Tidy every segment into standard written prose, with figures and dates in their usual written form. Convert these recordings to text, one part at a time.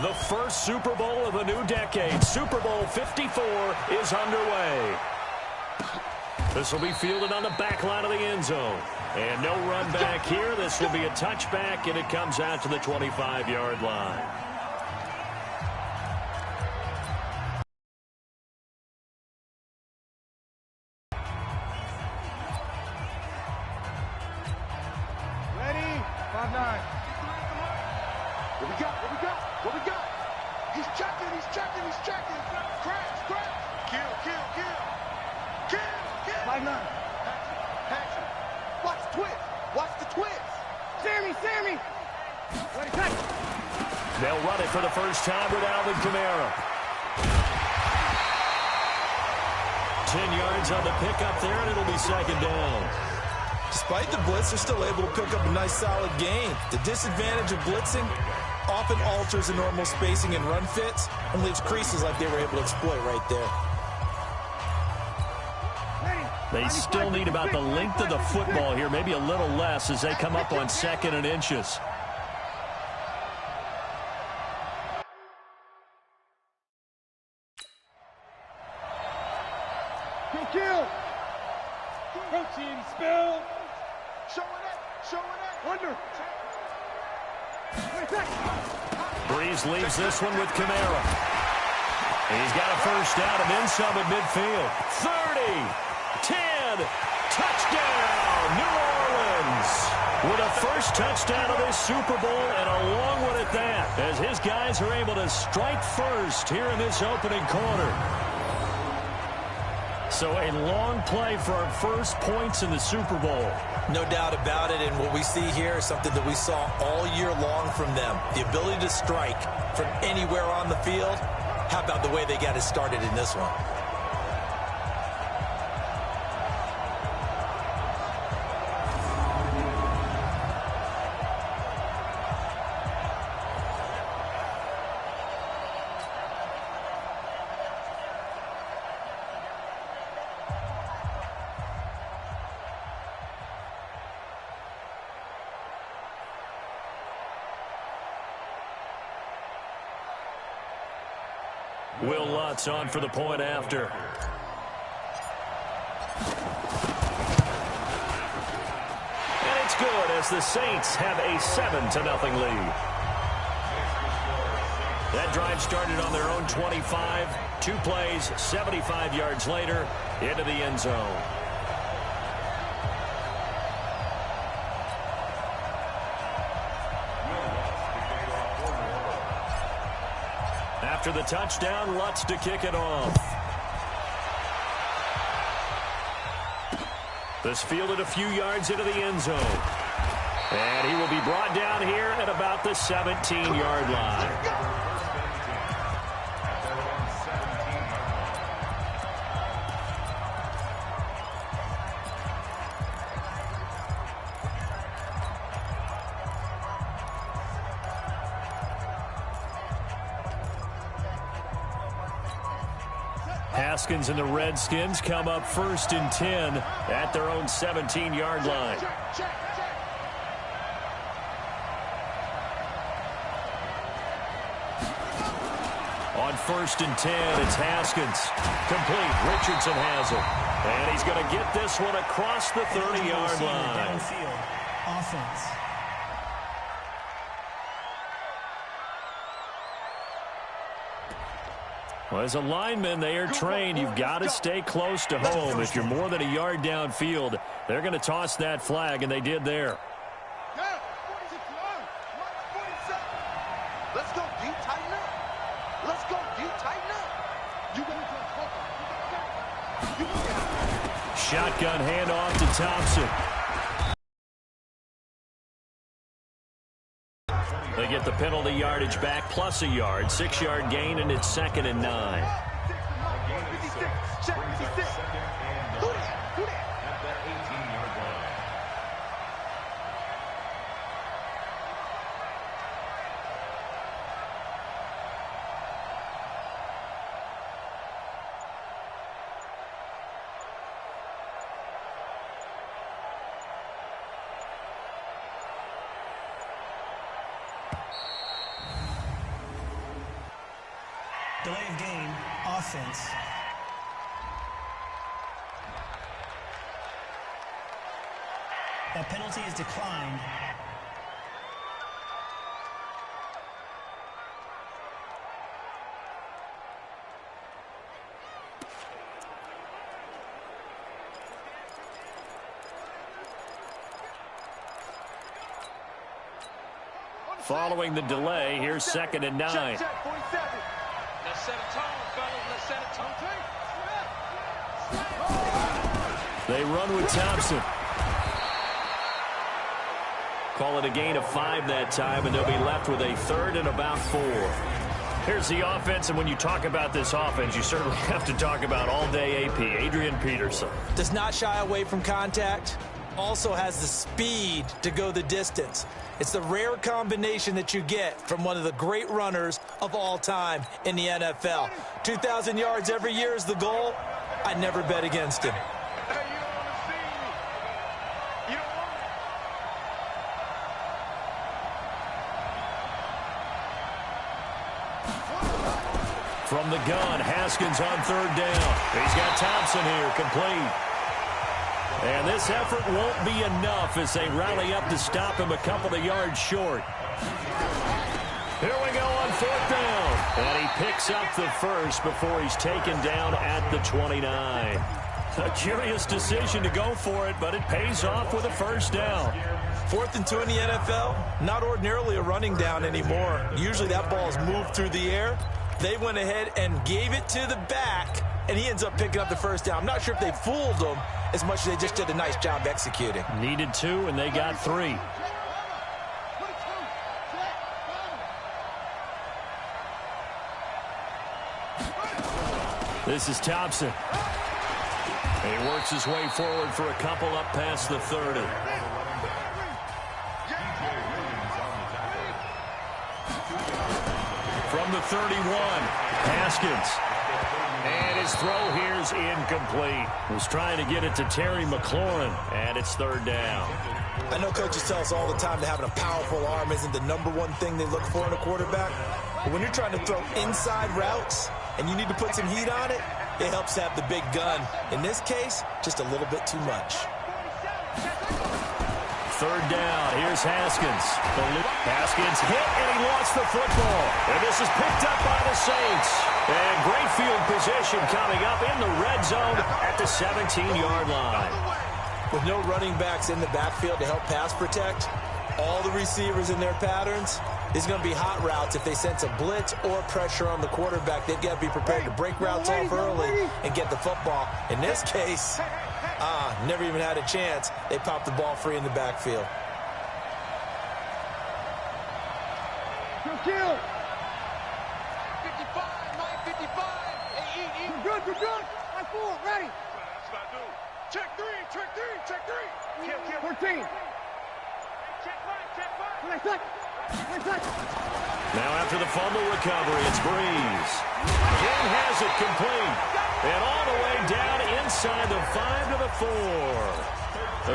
The first Super Bowl of a new decade, Super Bowl 54, is underway. This will be fielded on the back line of the end zone. And no run back here. This will be a touchback, and it comes out to the 25-yard line. Ready? 5-9. What we got? What we got? What we got? He's checking, he's checking, he's checking. Crash, crash. Kill, kill, kill. Kill, kill. 5-9. Patrick. Watch the twist. Watch the twist. Sammy, Sammy. Ready, catch. They'll run it for the first time with Alvin Kamara. 10 yards on the pickup there, and it'll be second down. Despite the blitz, they're still able to pick up a nice, solid gain. The disadvantage of blitzing often alters the normal spacing and run fits and leaves creases like they were able to exploit right there. They still need about the length of the football here, maybe a little less as they come up on 2nd and inches. Kill. Go team, spill. Showing it, showing it. Under. Breeze leaves this one with Kamara. He's got a first down and then some at midfield. 30, 10, touchdown, New Orleans. With a first touchdown of this Super Bowl and a long one at that, as his guys are able to strike first here in this opening quarter. So a long play for our first points in the Super Bowl. No doubt about it, and what we see here is something that we saw all year long from them. The ability to strike from anywhere on the field. How about the way they got it started in this one? Will Lutz on for the point after. And it's good as the Saints have a 7-0 lead. That drive started on their own 25. 2 plays, 75 yards later, into the end zone. After the touchdown, Lutz to kick it off. This fielded a few yards into the end zone. And he will be brought down here at about the 17-yard line. Haskins and the Redskins come up 1st and 10 at their own 17-yard line. On 1st and 10, it's Haskins. Complete. Richardson has it. And he's going to get this one across the 30-yard line. Downfield. Offense. Well, as a lineman, they are trained. You've got to stay close to home. If you're more than a yard downfield, they're going to toss that flag, and they did there. Let's go deep, tighten up. Let's go deep, tighten up. Shotgun handoff to Thompson. They get the penalty yardage back plus a yard. 6-yard gain, and it's 2nd and 9. Delay of game, offense. That penalty is declined. Following the delay, here's 2nd and 9. Check, 47. Let's set a tone, fellas. Let's set a tone. They run with Thompson. Call it a gain of 5 that time, and they'll be left with a 3rd and about 4. Here's the offense, and when you talk about this offense, you certainly have to talk about all-day AP, Adrian Peterson. Does not shy away from contact. Also has the speed to go the distance. It's the rare combination that you get from one of the great runners of all time in the NFL. 2,000 yards every year is the goal. I never bet against him. Hey, you don't want to see me. You don't want me. From the gun, Haskins on 3rd down. He's got Thompson here, complete. And this effort won't be enough as they rally up to stop him a couple of yards short. Here we go on 4th down. And he picks up the first before he's taken down at the 29. A curious decision to go for it, but it pays off with a 1st down. 4th and 2 in the NFL, not ordinarily a running down anymore. Usually that ball is moved through the air. They went ahead and gave it to the back, and he ends up picking up the 1st down. I'm not sure if they fooled him as much as they just did a nice job executing. Needed 2, and they got 3. This is Thompson. He works his way forward for a couple up past the 30. From the 31, Haskins. And his throw here is incomplete. Was trying to get it to Terry McLaurin, and it's 3rd down. I know coaches tell us all the time that having a powerful arm isn't the #1 thing they look for in a quarterback. But when you're trying to throw inside routes and you need to put some heat on it, it helps to have the big gun. In this case, just a little bit too much. 3rd down. Here's Haskins. Haskins hit, and he lost the football. And this is picked up by the Saints. And great field position coming up in the red zone at the 17-yard line. With no running backs in the backfield to help pass protect, all the receivers in their patterns, it's going to be hot routes. If they sense a blitz or pressure on the quarterback, they've got to be prepared to break routes off early and get the football. In this case, never even had a chance. They popped the ball free in the backfield. Kill. 55, Mike, 55. Hey, eat. We're good. I 4, ready. That's what I do. Check 3. Kill. 14. Check 5. Now after the fumble recovery, it's Breeze. King has it complete. And all the way down inside the 5 to the 4.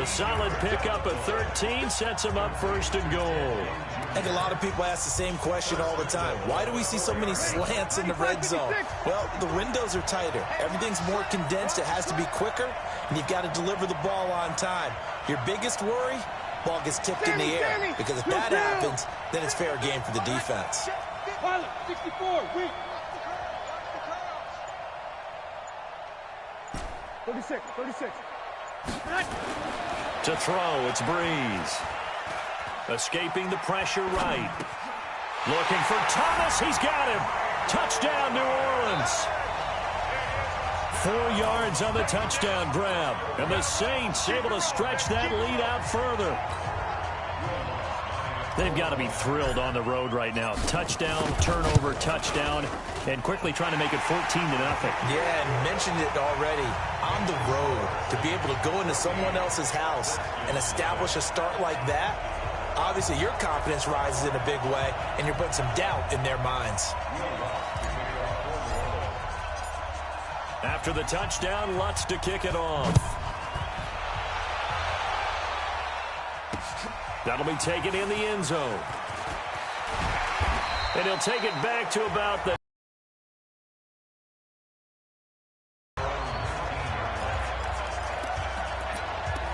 A solid pickup of 13 sets him up 1st and goal. I think a lot of people ask the same question all the time. Why do we see so many slants in the red zone? Well, the windows are tighter. Everything's more condensed. It has to be quicker, and you've got to deliver the ball on time. Your biggest worry? Ball gets tipped in the air, because if that happens, then it's fair game for the defense. Pilot, 64, weak. 36. To throw, it's Breeze. Escaping the pressure right. Looking for Thomas. He's got him. Touchdown, New Orleans. 4 yards on the touchdown grab. And the Saints able to stretch that lead out further. They've got to be thrilled on the road right now. Touchdown, turnover, touchdown, and quickly trying to make it 14-0. Yeah, and mentioned it already. On the road, to be able to go into someone else's house and establish a start like that, obviously your confidence rises in a big way, and you're putting some doubt in their minds. After the touchdown, Lutz to kick it off. That'll be taken in the end zone. And he'll take it back to about the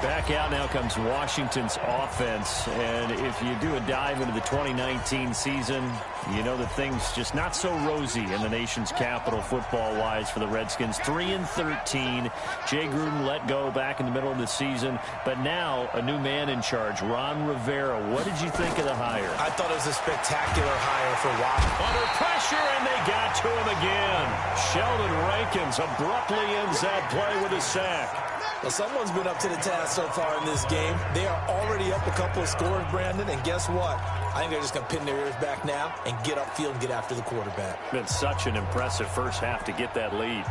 Back out now comes Washington's offense. And if you do a dive into the 2019 season, you know that things just not so rosy in the nation's capital football-wise for the Redskins. 3-13. Jay Gruden let go back in the middle of the season. But now a new man in charge, Ron Rivera. What did you think of the hire? I thought it was a spectacular hire for Washington. Under pressure, and they got to him again. Sheldon Rankins abruptly ends that play with a sack. Well, someone's been up to the task so far in this game. They are already up a couple of scores, Brandon, and guess what? I think they're just going to pin their ears back now and get upfield and get after the quarterback. Been such an impressive first half to get that lead.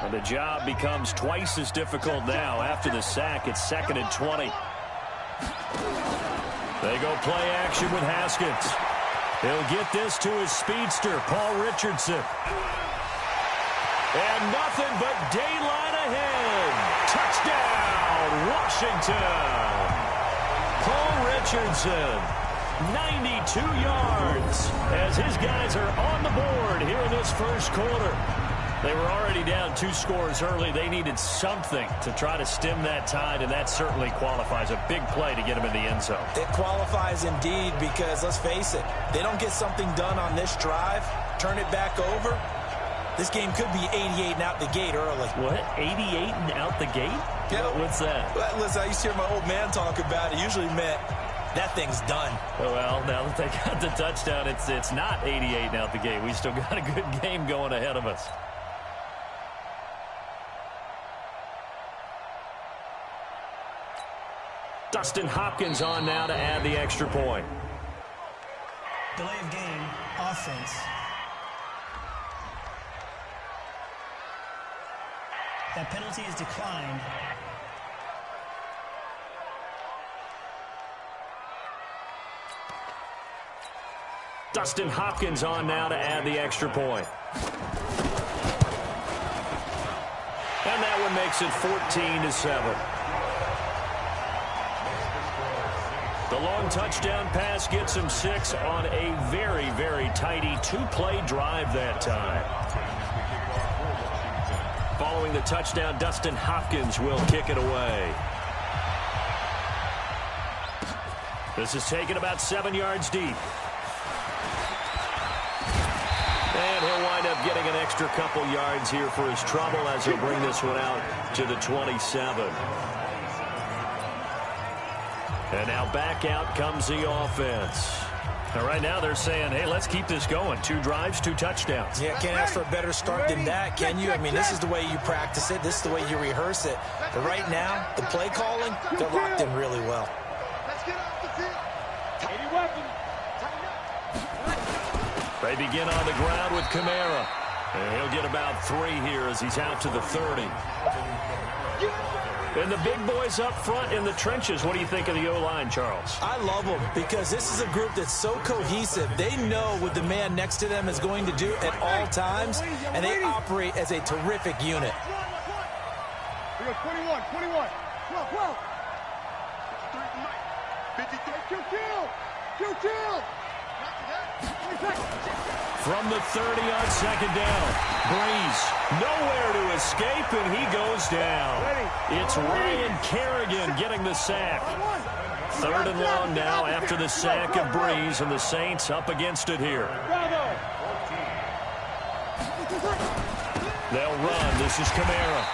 And the job becomes twice as difficult now. After the sack, it's 2nd and 20. They go play action with Haskins. He'll get this to his speedster, Paul Richardson. And nothing but daylight ahead. Touchdown, Washington. Paul Richardson, 92 yards, as his guys are on the board here in this first quarter. They were already down 2 scores early. They needed something to try to stem that tide, and that certainly qualifies. A big play to get them in the end zone. It qualifies indeed because, let's face it, they don't get something done on this drive, turn it back over, this game could be 88 and out the gate early. What? 88 and out the gate? Yeah. What's that? Well, listen, I used to hear my old man talk about it. Usually meant that thing's done. Well, now that they got the touchdown, it's not 88 and out the gate. We still got a good game going ahead of us. Dustin Hopkins on now to add the extra point. Delay of game, offense. That penalty is declined. Dustin Hopkins on now to add the extra point. And that one makes it 14-7. The long touchdown pass gets him 6 on a very, very tidy 2-play drive that time. Following the touchdown, Dustin Hopkins will kick it away. This is taken about 7 yards deep. And he'll wind up getting an extra couple yards here for his trouble as he'll bring this one out to the 27. And now back out comes the offense. And right now they're saying, hey, let's keep this going. 2 drives, 2 touchdowns. Yeah, can't ask for a better start than that, can you? I mean, this is the way you practice it. This is the way you rehearse it. But right now, the play calling, they're locked in really well. Let's get off the field. Any weapon. They begin on the ground with Kamara. And he'll get about 3 here as he's out to the 30. And the big boys up front in the trenches. What do you think of the O-line, Charles? I love them because this is a group that's so cohesive. They know what the man next to them is going to do at all times, and they operate as a terrific unit. We got 21, 21. 12, 12. 53. Kill. From the 30 on 2nd down. Breeze nowhere to escape, and he goes down. It's Ryan Kerrigan getting the sack. 3rd and long now after the sack of Breeze, and the Saints up against it here. They'll run. This is Kamara.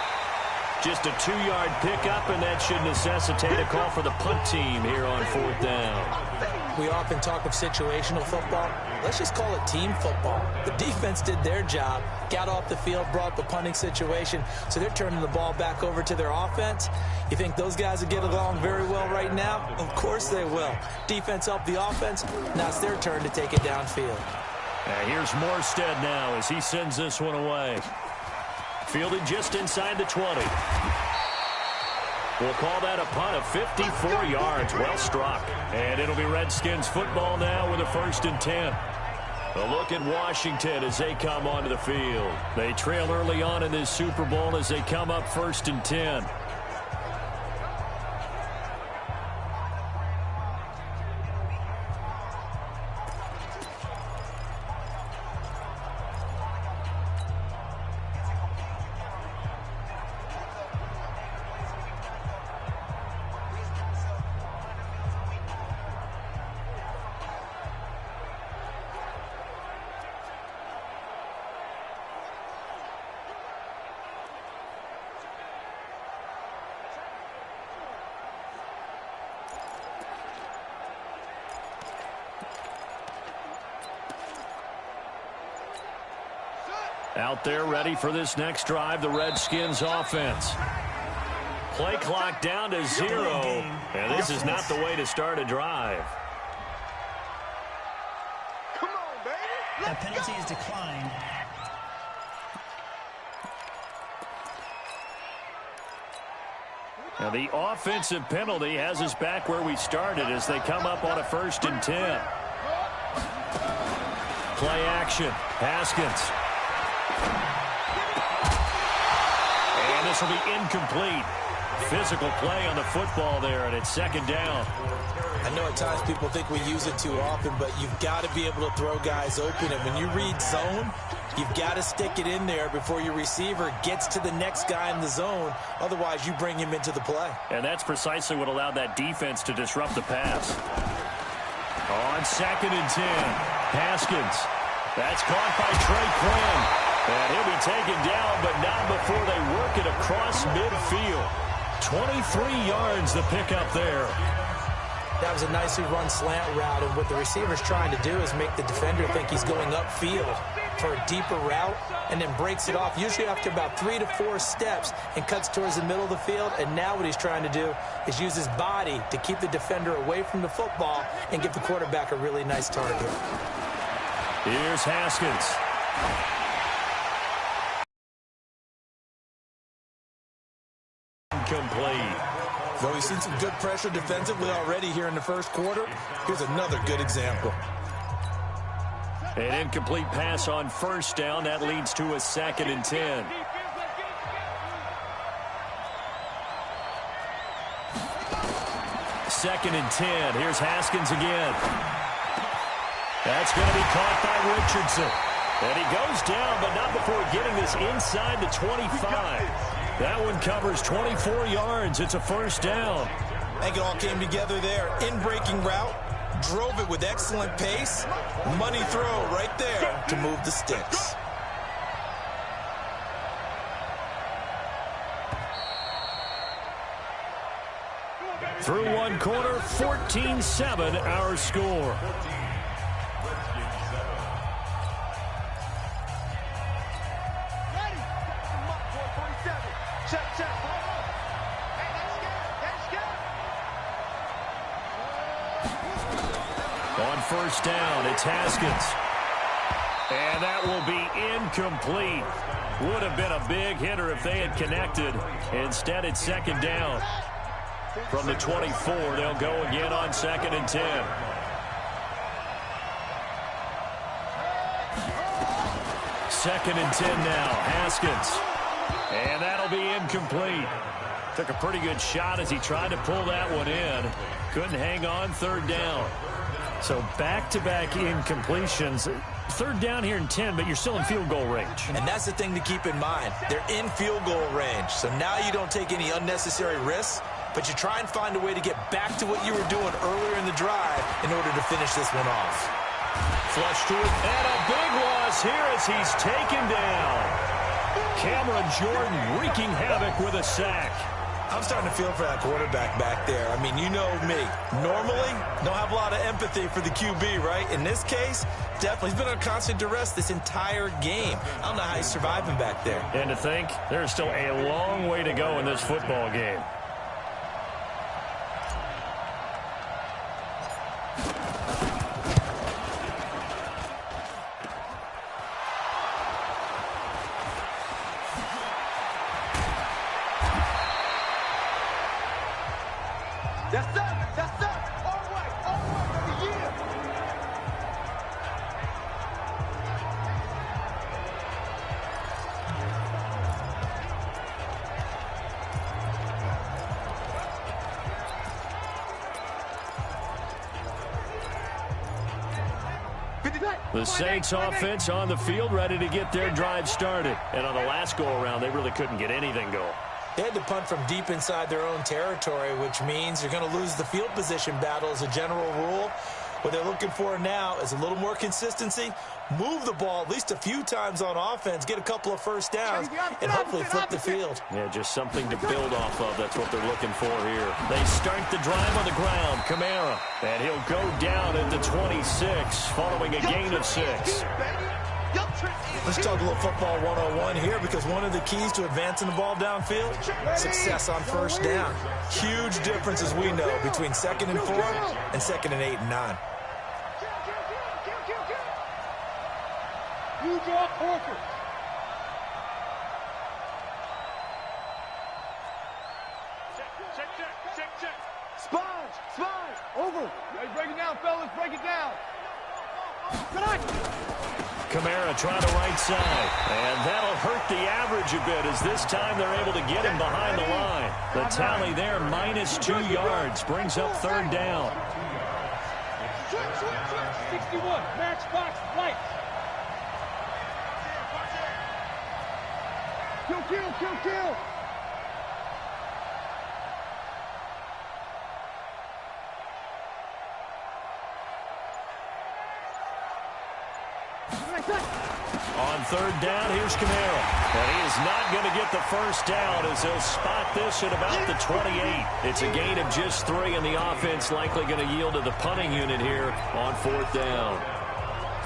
Just a 2-yard pickup, and that should necessitate a call for the punt team here on 4th down. We often talk of situational football. Let's just call it team football. The defense did their job, got off the field, brought the punting situation, so they're turning the ball back over to their offense. You think those guys will get along very well right now? Of course they will. Defense helped the offense. Now it's their turn to take it downfield. Here's Morstead now as he sends this one away. Fielded just inside the 20. We'll call that a punt of 54 yards. Well struck. And it'll be Redskins football now with a 1st and 10. A look at Washington as they come onto the field. They trail early on in this Super Bowl as they come up 1st and 10. Out there ready for this next drive, the Redskins offense. Play clock down to 0. And this is not the way to start a drive. Come on, baby. That penalty is declined. And the offensive penalty has us back where we started as they come up on a 1st and 10. Play action. Haskins. And this will be incomplete. Physical play on the football there, and it's 2nd down. I know at times people think we use it too often, but you've got to be able to throw guys open. And when you read zone, you've got to stick it in there before your receiver gets to the next guy in the zone. Otherwise, you bring him into the play. And that's precisely what allowed that defense to disrupt the pass. On 2nd and 10, Haskins. That's caught by Trey Quinn. And he'll be taken down, but not before they work it across midfield. 23 yards the pickup there. That was a nicely run slant route, and what the receiver's trying to do is make the defender think he's going upfield for a deeper route and then breaks it off, usually after about 3 to 4 steps, and cuts towards the middle of the field. And now what he's trying to do is use his body to keep the defender away from the football and give the quarterback a really nice target. Here's Haskins. Complete. Though we've seen some good pressure defensively already here in the 1st quarter, here's another good example. An incomplete pass on 1st down. That leads to a 2nd and 10. Second and 10. Here's Haskins again. That's going to be caught by Richardson. And he goes down, but not before getting this inside the 25. That one covers 24 yards. It's a 1st down. I think it all came together there. In-breaking route, drove it with excellent pace. Money throw right there to move the sticks. Through 1 quarter, 14-7 our score. On 1st down, it's Haskins. And that will be incomplete. Would have been a big hitter if they had connected. Instead, it's 2nd down. From the 24, they'll go again on 2nd and 10. Second and 10 now, Haskins. And that'll be incomplete. Took a pretty good shot as he tried to pull that one in. Couldn't hang on, 3rd down. So back-to-back incompletions. 3rd down here in 10, but you're still in field goal range. And that's the thing to keep in mind. They're in field goal range. So now you don't take any unnecessary risks, but you try and find a way to get back to what you were doing earlier in the drive in order to finish this one off. Flush to it, and a big loss here as he's taken down. Cameron Jordan wreaking havoc with a sack. I'm starting to feel for that quarterback back there. I mean, you know me. Normally, don't have a lot of empathy for the QB, right? In this case, definitely. He's been on constant duress this entire game. I don't know how he's surviving back there. And to think, there's still a long way to go in this football game. That's up. That's up. All right, baby. Yeah. The Saints offense on the field ready to get their drive started. And on the last go-around, they really couldn't get anything going. They had to punt from deep inside their own territory, which means you're going to lose the field position battle as a general rule. What they're looking for now is a little more consistency, move the ball at least a few times on offense, get a couple of first downs, and hopefully flip the field. Yeah, just something to build off of. That's what they're looking for here. They start the drive on the ground. Kamara, and he'll go down at the 26 following a gain of 6. The Let's talk a little football 101 here, because one of the keys to advancing the ball downfield, success on first down. Huge difference, as we know, between 2nd and 4 and 2nd and 8 and 9. You drop Parker. Check. Spy. Over. Hey, break it down, fellas. Break it down. Kamara trying to right side. And that'll hurt the average a bit, as this time they're able to get him behind the line. The tally there, -2 yards, brings up 3rd down. 61. Matchbox light. Kill. On 3rd down, here's Kamara. And he is not going to get the first down, as they'll spot this at about the 28. It's a gain of just 3, and the offense likely going to yield to the punting unit here on 4th down.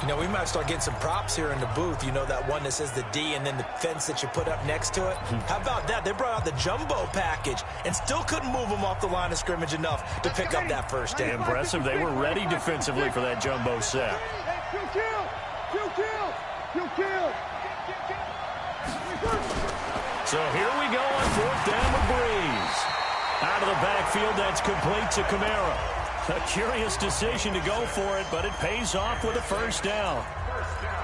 You know, we might start getting some props here in the booth. You know, that one that says the D and then the fence that you put up next to it? How about that? They brought out the jumbo package and still couldn't move them off the line of scrimmage enough to pick up that first down. Impressive. They were ready defensively for that jumbo set. Kill. So here we go on 4th down with Breeze. Out of the backfield, that's complete to Kamara. A curious decision to go for it, but it pays off with a first down.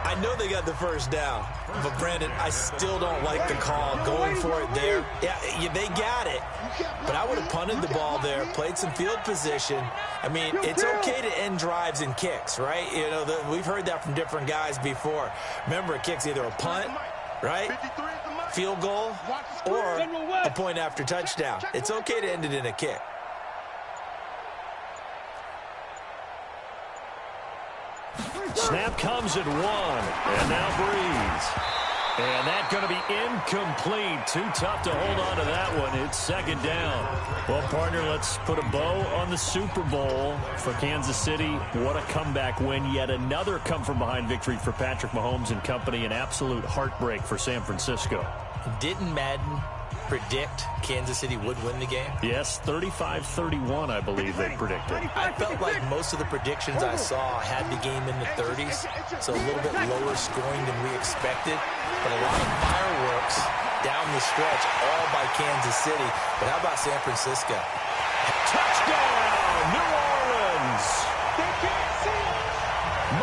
I know they got the first down, but Brandon, I still don't like the call going for it there. Yeah, they got it, but I would have punted the ball there, played some field position. I mean, it's okay to end drives and kicks, right? You know, we've heard that from different guys before. Remember, a kick's either a punt, right, field goal, or a point after touchdown. It's okay to end it in a kick. Snap comes at 1, and now Breeze. And that's going to be incomplete. Too tough to hold on to that one. It's 2nd down. Well, partner, let's put a bow on the Super Bowl for Kansas City. What a comeback win. Yet another come-from-behind victory for Patrick Mahomes and company. An absolute heartbreak for San Francisco. Didn't Madden predict Kansas City would win the game? Yes, 35-31, I believe they predicted. I felt like most of the predictions I saw had the game in the 30s, so a little bit lower scoring than we expected, but a lot of fireworks down the stretch, all by Kansas City. But how about San Francisco? Touchdown, New Orleans!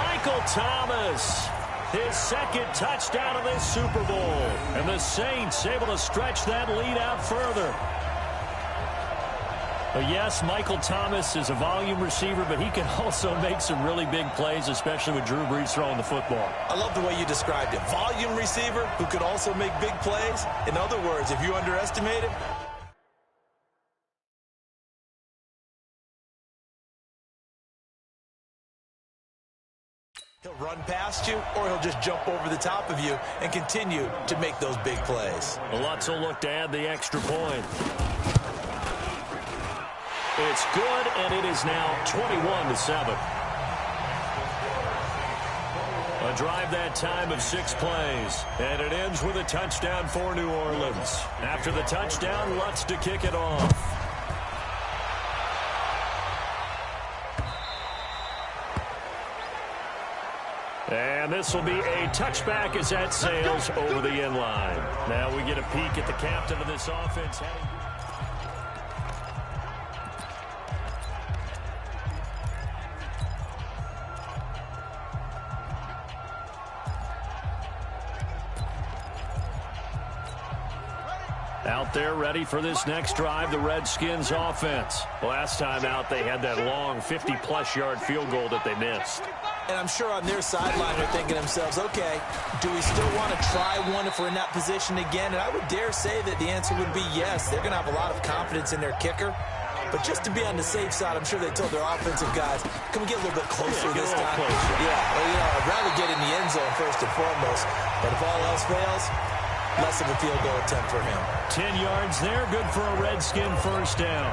Michael Thomas, his 2nd touchdown of this Super Bowl. And the Saints able to stretch that lead out further. But yes, Michael Thomas is a volume receiver, but he can also make some really big plays, especially with Drew Brees throwing the football. I love the way you described it. Volume receiver who could also make big plays. In other words, if you underestimate him, he'll run past you, or he'll just jump over the top of you and continue to make those big plays. Lutz will look to add the extra point. It's good, and it is now 21-7. A drive that time of 6 plays, and it ends with a touchdown for New Orleans. After the touchdown, Lutz to kick it off. And this will be a touchback as that sails over the end line. Now we get a peek at the captain of this offense. Out there ready for this next drive, the Redskins offense. Last time out, they had that long 50-plus yard field goal that they missed. And I'm sure on their sideline they're thinking to themselves, okay, do we still want to try one if we're in that position again? And I would dare say that the answer would be yes. They're going to have a lot of confidence in their kicker. But just to be on the safe side, I'm sure they told their offensive guys, can we get a little bit closer this time? Yeah, well, you know, I'd rather get in the end zone first and foremost. But if all else fails, less of a field goal attempt for him. 10 yards there, good for a Redskin first down.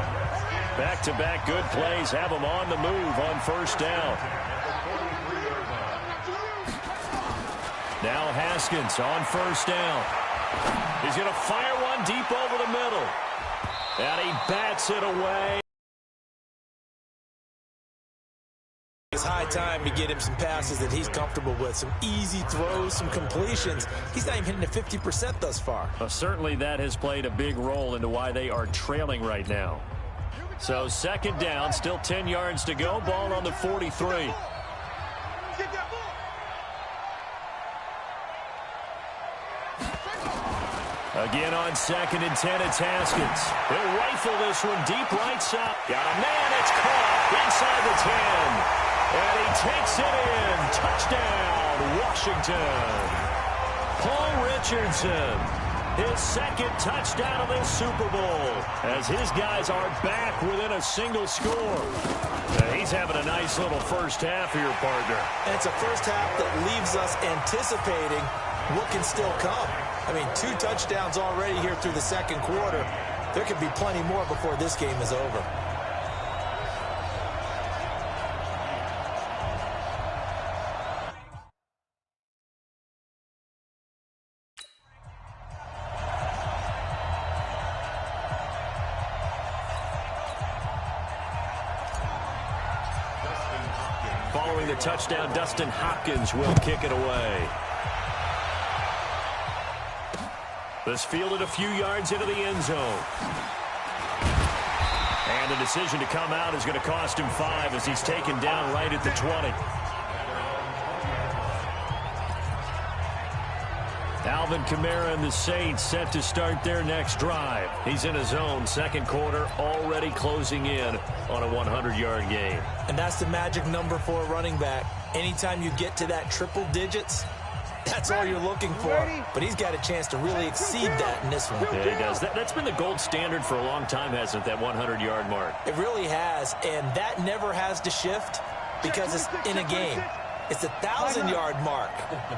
Back-to-back good plays have them on the move on first down. Now Haskins on first down. He's going to fire one deep over the middle. And he bats it away. It's high time to get him some passes that he's comfortable with. Some easy throws, some completions. He's not even hitting at 50% thus far. Well, certainly that has played a big role into why they are trailing right now. So second down, still 10 yards to go. Ball on the 43. Again on second and 10, it's Haskins. He'll rifle this one deep right side. Got a man, it's caught inside the 10. And he takes it in. Touchdown, Washington. Paul Richardson, his second touchdown of this Super Bowl, as his guys are back within a single score. He's having a nice little first half here, partner. And it's a first half that leaves us anticipating what can still come. I mean, 2 touchdowns already here through the second quarter. There could be plenty more before this game is over. Following the touchdown, Dustin Hopkins will kick it away. This fielded a few yards into the end zone. And the decision to come out is going to cost him 5 as he's taken down right at the 20. Alvin Kamara and the Saints set to start their next drive. He's in his own second quarter, already closing in on a 100-yard game. And that's the magic number for a running back. Anytime you get to that triple digits, that's all you're looking for. But he's got a chance to really exceed that in this one. Yeah, he does. That's been the gold standard for a long time, hasn't it, that 100-yard mark? It really has, and that never has to shift because it's in a game. It's a 1,000-yard mark.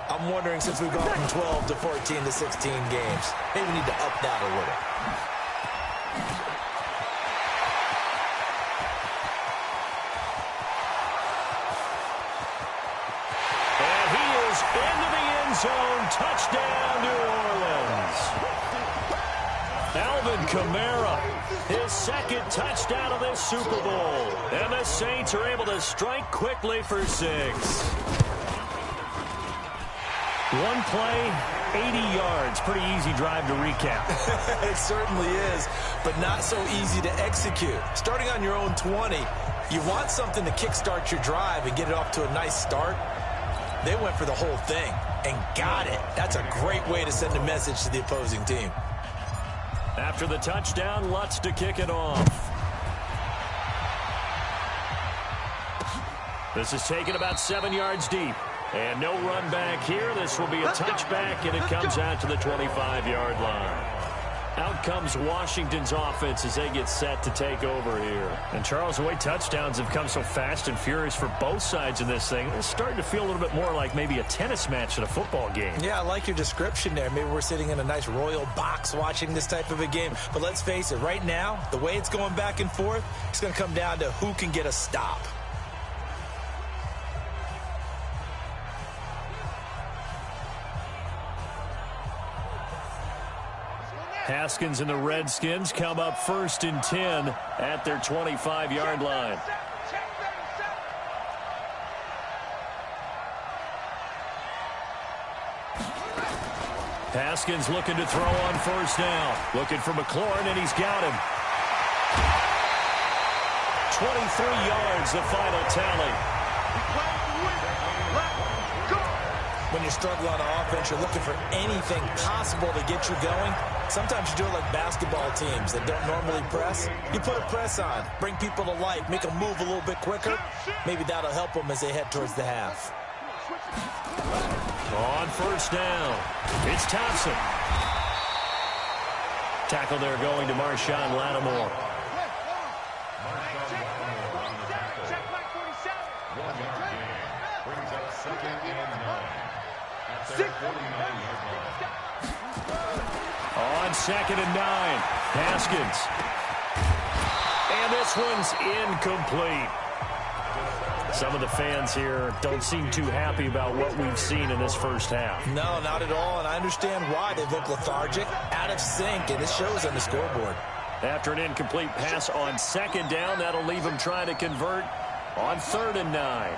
I'm wondering, since we've gone from 12 to 14 to 16 games, maybe we need to up that a little. And he is into the end zone. Touchdown, New Orleans. Alvin Kamara, his second touchdown of this Super Bowl. And the Saints are able to strike quickly for 6. One play, 80 yards. Pretty easy drive to recap. It certainly is, but not so easy to execute. Starting on your own 20, you want something to kickstart your drive and get it off to a nice start. They went for the whole thing and got it. That's a great way to send a message to the opposing team. After the touchdown, Lutz to kick it off. This is taken about 7 yards deep. And no run back here. This will be a touchback, and it comes out to the 25-yard line. Out comes Washington's offense as they get set to take over here. And, Charles, the way touchdowns have come so fast and furious for both sides in this thing, it's starting to feel a little bit more like maybe a tennis match at a football game. Yeah, I like your description there. Maybe we're sitting in a nice royal box watching this type of a game. But let's face it, right now, the way it's going back and forth, it's going to come down to who can get a stop. Haskins and the Redskins come up 1st and 10 at their 25-yard line. Haskins looking to throw on 1st down. Looking for McLaurin, and he's got him. 23 yards, the final tally. When you struggle on offense, you're looking for anything possible to get you going. Sometimes you do it like basketball teams that don't normally press. You put a press on, bring people to life, make them move a little bit quicker. Maybe that'll help them as they head towards the half. On 1st down, it's Thompson. Tackle there going to Marshawn Lattimore. On 2nd and 9, Haskins. And this one's incomplete. Some of the fans here don't seem too happy about what we've seen in this first half. No, not at all, and I understand why. They look lethargic, out of sync, and it shows on the scoreboard. After an incomplete pass on second down, that'll leave him trying to convert on 3rd and 9.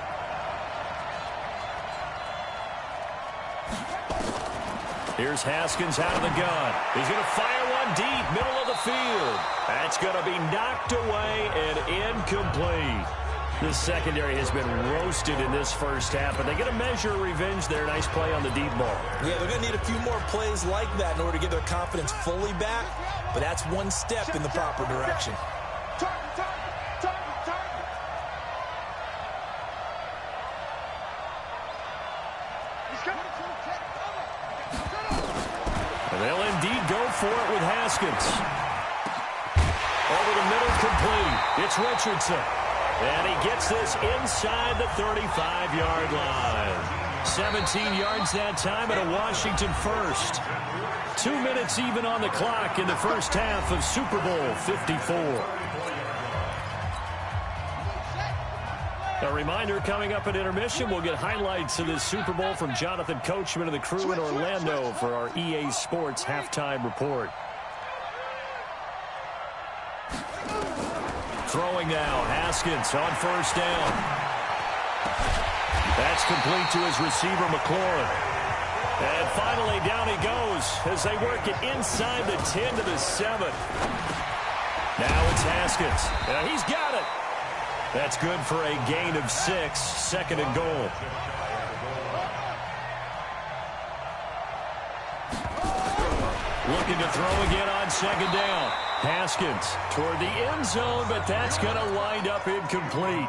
Here's Haskins out of the gun. He's going to fire one deep, middle of the field. That's going to be knocked away and incomplete. The secondary has been roasted in this first half, but they get a measure of revenge there. Nice play on the deep ball. Yeah, they're going to need a few more plays like that in order to get their confidence fully back, but that's one step in the proper direction. And they'll indeed go for it with Haskins. Over the middle, complete. It's Richardson. And he gets this inside the 35-yard line. 17 yards that time and a Washington first. 2 minutes even on the clock in the first half of Super Bowl 54. A reminder, coming up at intermission, we'll get highlights of this Super Bowl from Jonathan Coachman and the crew in Orlando for our EA Sports halftime report. Throwing now, Haskins on first down. That's complete to his receiver, McLaurin. And finally, down he goes as they work it inside the 10 to the 7. Now it's Haskins. And he's got it. That's good for a gain of 6, 2nd and goal. Looking to throw again on 2nd down. Haskins toward the end zone, but that's going to wind up incomplete.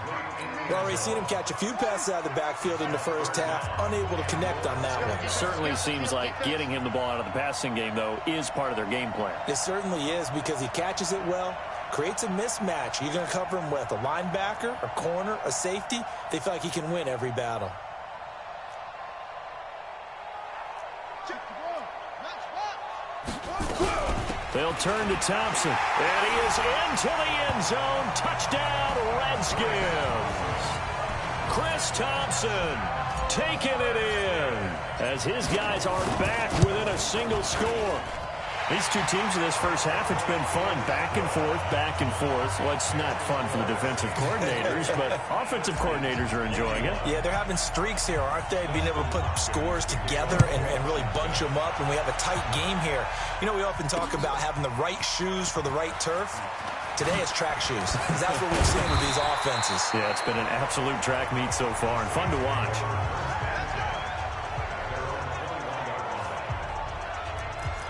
We've already seen him catch a few passes out of the backfield in the first half, unable to connect on that one. Certainly seems like getting him the ball out of the passing game, though, is part of their game plan. It certainly is because he catches it well, creates a mismatch. You're going to cover him with a linebacker, a corner, a safety. They feel like he can win every battle. They'll turn to Thompson, and he is into the end zone. Touchdown, Redskins. Chris Thompson taking it in as his guys are back within a single score. These two teams in this first half, it's been fun. Back and forth, back and forth. Well, it's not fun for the defensive coordinators, but offensive coordinators are enjoying it. Yeah, they're having streaks here, aren't they? Being able to put scores together and really bunch them up, and we have a tight game here. You know, we often talk about having the right shoes for the right turf. Today it's track shoes, because that's what we've seen with these offenses. Yeah, it's been an absolute track meet so far, and fun to watch.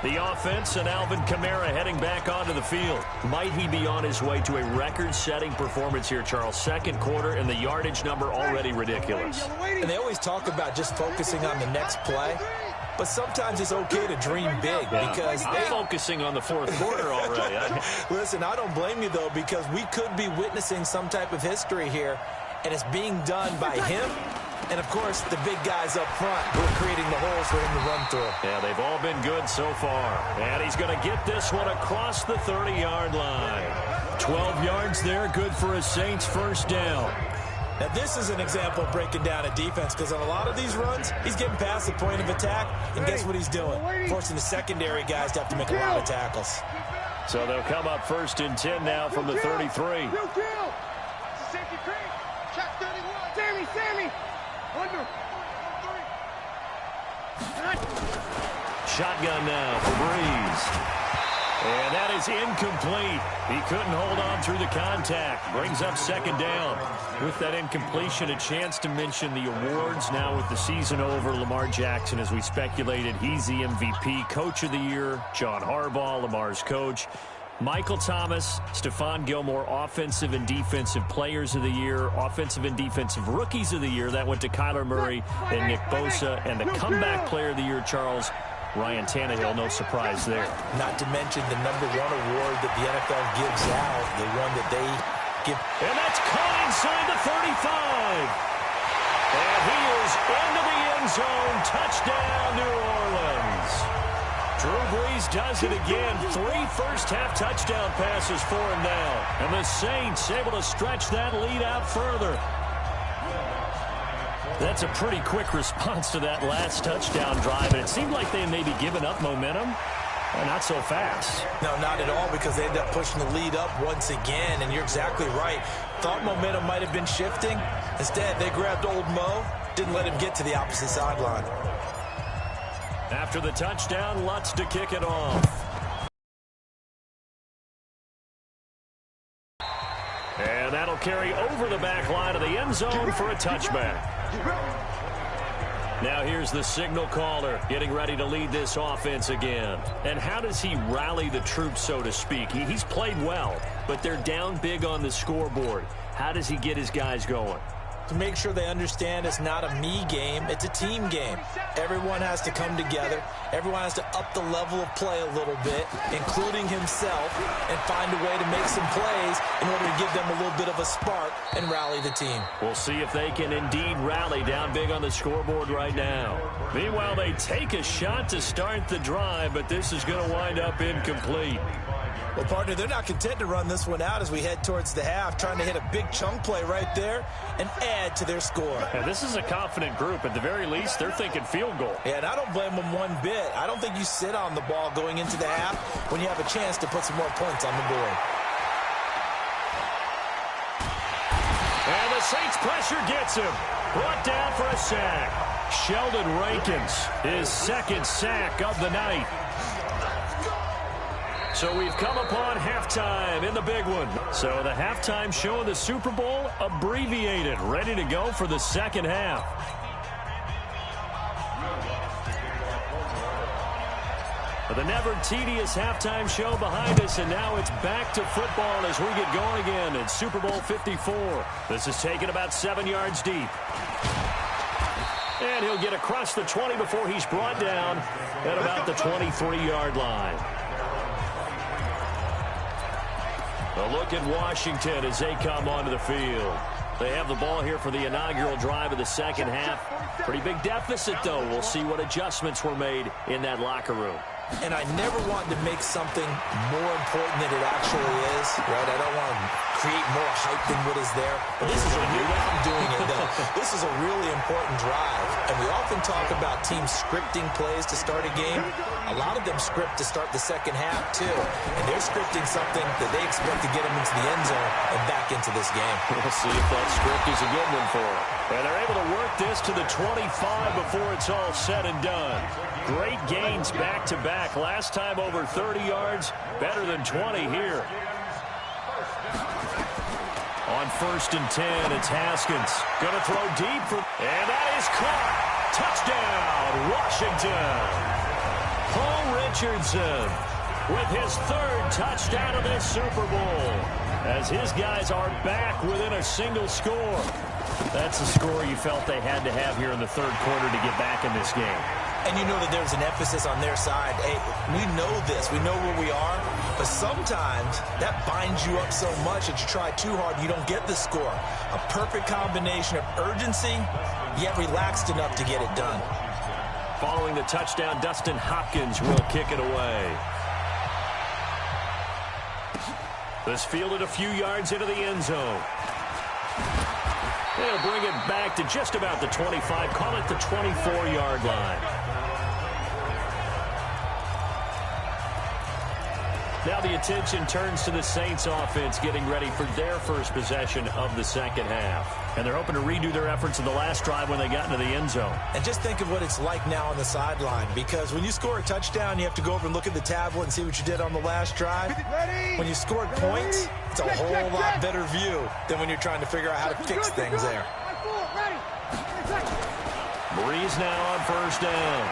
The offense and Alvin Kamara heading back onto the field. Might he be on his way to a record-setting performance here, Charles? Second quarter, and the yardage number already ridiculous. And they always talk about just focusing on the next play. But sometimes it's okay to dream big because they're focusing on the fourth quarter already. Listen, I don't blame you, though, because we could be witnessing some type of history here, and it's being done by him. And, of course, the big guys up front who are creating the holes for him to run through. Yeah, they've all been good so far. And he's going to get this one across the 30-yard line. 12 yards there, good for a Saints first down. Now, this is an example of breaking down a defense because on a lot of these runs, he's getting past the point of attack, and guess what he's doing? Forcing the secondary guys to have to make a lot of tackles. So they'll come up 1st and 10 now from the 33. Sammy! Under. Shotgun now for Breeze. And that is incomplete. He couldn't hold on through the contact. Brings up 2nd down. With that incompletion, a chance to mention the awards. Now with the season over, Lamar Jackson, as we speculated, he's the MVP. Coach of the Year, John Harbaugh, Lamar's coach. Michael Thomas, Stephon Gilmore, Offensive and Defensive Players of the Year, Offensive and Defensive Rookies of the Year. That went to Kyler Murray and Nick Bosa. And the Comeback Player of the Year, Charles, Ryan Tannehill, no surprise there. Not to mention the #1 award that the NFL gives out, the one that they give. And that's caught inside the 35. And he is into the end zone. Touchdown, New Orleans. Drew Brees does it again. 3 first-half touchdown passes for him now. And the Saints able to stretch that lead out further. That's a pretty quick response to that last touchdown drive, and it seemed like they may be giving up momentum. Not so fast. No, not at all, because they ended up pushing the lead up once again, and you're exactly right. Thought momentum might have been shifting. Instead, they grabbed old Mo, didn't let him get to the opposite sideline. After the touchdown, Lutz to kick it off. And that'll carry over the back line of the end zone for a touchback. Now here's the signal caller getting ready to lead this offense again. And how does he rally the troops, so to speak? He's played well, but they're down big on the scoreboard. How does he get his guys going? To make sure they understand it's not a me game, it's a team game. Everyone has to come together. Everyone has to up the level of play a little bit, including himself, and find a way to make some plays in order to give them a little bit of a spark and rally the team. We'll see if they can indeed rally down big on the scoreboard right now. Meanwhile, they take a shot to start the drive, but this is going to wind up incomplete. Well, partner, they're not content to run this one out as we head towards the half, trying to hit a big chunk play right there and add to their score. Yeah, this is a confident group. At the very least, they're thinking field goal. Yeah, and I don't blame them one bit. I don't think you sit on the ball going into the half when you have a chance to put some more points on the board. And the Saints pressure gets him. Brought down for a sack. Sheldon Rankins, his second sack of the night. So we've come upon halftime in the big one. So the halftime show in the Super Bowl abbreviated, ready to go for the second half. The never tedious halftime show behind us, and now it's back to football as we get going again in Super Bowl 54. This is taken about 7 yards deep. And he'll get across the 20 before he's brought down at about the 23-yard line. A look at Washington as they come onto the field. They have the ball here for the inaugural drive of the second half. Pretty big deficit, though. We'll see what adjustments were made in that locker room. And I never wanted to make something more important than it actually is, right? I don't want to create more hype than what is there. But this is a new way I'm doing it, though. This is a really important drive. And we often talk about teams scripting plays to start a game. A lot of them script to start the second half, too. And they're scripting something that they expect to get them into the end zone and back into this game. We'll see if that script is a good one for them. And they're able to work this to the 25 before it's all said and done. Great gains back-to-back. Last time over 30 yards, better than 20 here. On 1st and 10, it's Haskins. Going to throw deep for, and that is caught. Touchdown, Washington. Paul Richardson with his 3rd touchdown of this Super Bowl, as his guys are back within a single score. That's the score you felt they had to have here in the 3rd quarter to get back in this game. And you know that there's an emphasis on their side. Hey, we know this. We know where we are. But sometimes that binds you up so much that you try too hard and you don't get the score. A perfect combination of urgency, yet relaxed enough to get it done. Following the touchdown, Dustin Hopkins will kick it away. This fielded a few yards into the end zone. They'll bring it back to just about the 25. Call it the 24-yard line. Now the attention turns to the Saints offense getting ready for their first possession of the second half. And they're hoping to redo their efforts in the last drive when they got into the end zone. And just think of what it's like now on the sideline, because when you score a touchdown, you have to go over and look at the tablet and see what you did on the last drive. When you scored points, it's a whole lot better view than when you're trying to figure out how to fix things there. Breeze now on 1st down.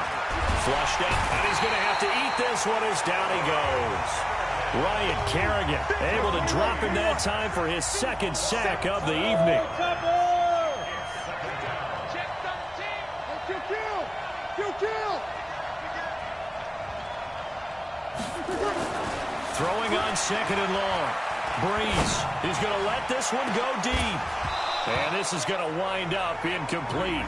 Flushed out, and he's going to have to eat this one as down he goes. Ryan Kerrigan able to drop him that time for his 2nd sack of the evening. Throwing on 2nd and long. Breeze is going to let this one go deep. And this is going to wind up incomplete.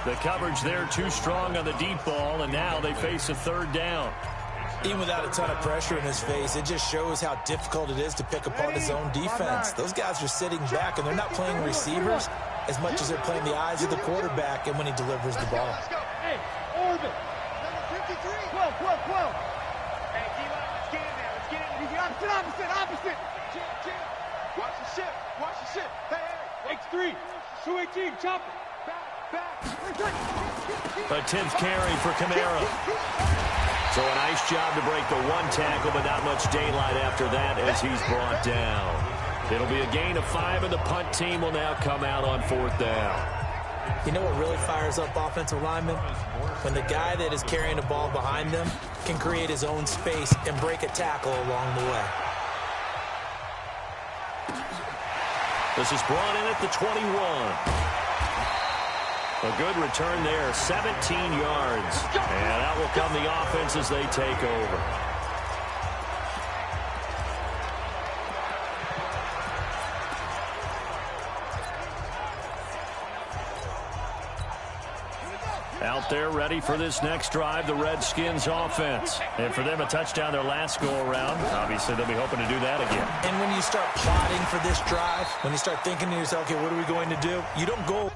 The coverage there too strong on the deep ball, and now they face a 3rd down. Even without a ton of pressure in his face, it just shows how difficult it is to pick apart his own defense. Those guys are sitting back, and they're not playing receivers. as much as they're playing the eyes of the quarterback and when he delivers the ball. Let's go. Hey, orbit. Number 53. 12, 12, 12. Hey, D-line, let's get in there. Let's get in there. Easy, opposite. Jim. Watch the ship. Watch the ship. Hey. X3, 218, chop it. Back. A 10th carry for Kamara. So a nice job to break the one tackle, but not much daylight after that as he's brought down. It'll be a gain of 5, and the punt team will now come out on 4th down. You know what really fires up offensive linemen? When the guy that is carrying the ball behind them can create his own space and break a tackle along the way. This is brought in at the 21. A good return there, 17 yards. And out will come the offense as they take over. Out there ready for this next drive, the Redskins offense. And for them, a touchdown their last go-around. Obviously, they'll be hoping to do that again. And when you start plotting for this drive, when you start thinking to yourself, okay, what are we going to do? You don't go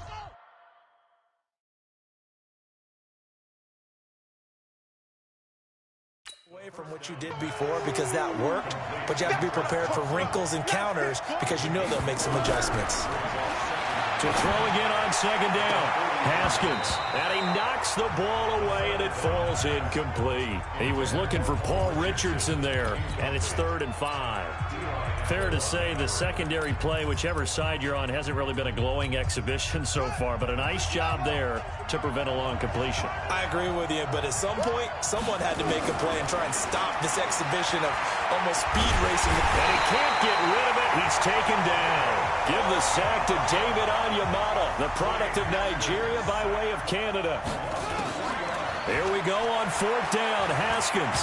away from what you did before because that worked, but you have to be prepared for wrinkles and counters because you know they'll make some adjustments. To throw again on 2nd down. Haskins, and he knocks the ball away, and it falls incomplete. He was looking for Paul Richardson there, and it's 3rd and 5. Fair to say the secondary play, whichever side you're on, hasn't really been a glowing exhibition so far, but a nice job there to prevent a long completion. I agree with you, but at some point, someone had to make a play and try and stop this exhibition of almost speed racing. And he can't get rid of it. He's taken down. Give the sack to David Onyemata, the product of Nigeria by way of Canada. Here we go on 4th down. Haskins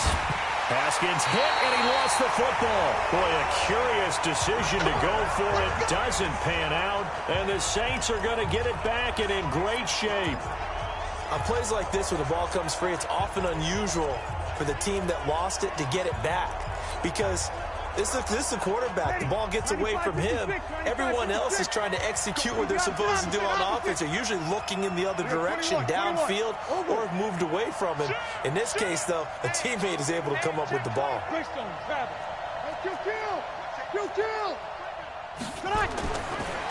hit, and he lost the football. Boy, a curious decision to go for it. Doesn't pan out, and the Saints are going to get it back and in great shape. On plays like this, when the ball comes free, it's often unusual for the team that lost it to get it back because this is the quarterback. The ball gets away from him. Everyone else is trying to execute what they're supposed to do on offense. They're usually looking in the other direction, downfield, or have moved away from him. In this case, though, a teammate is able to come up with the ball. Kill.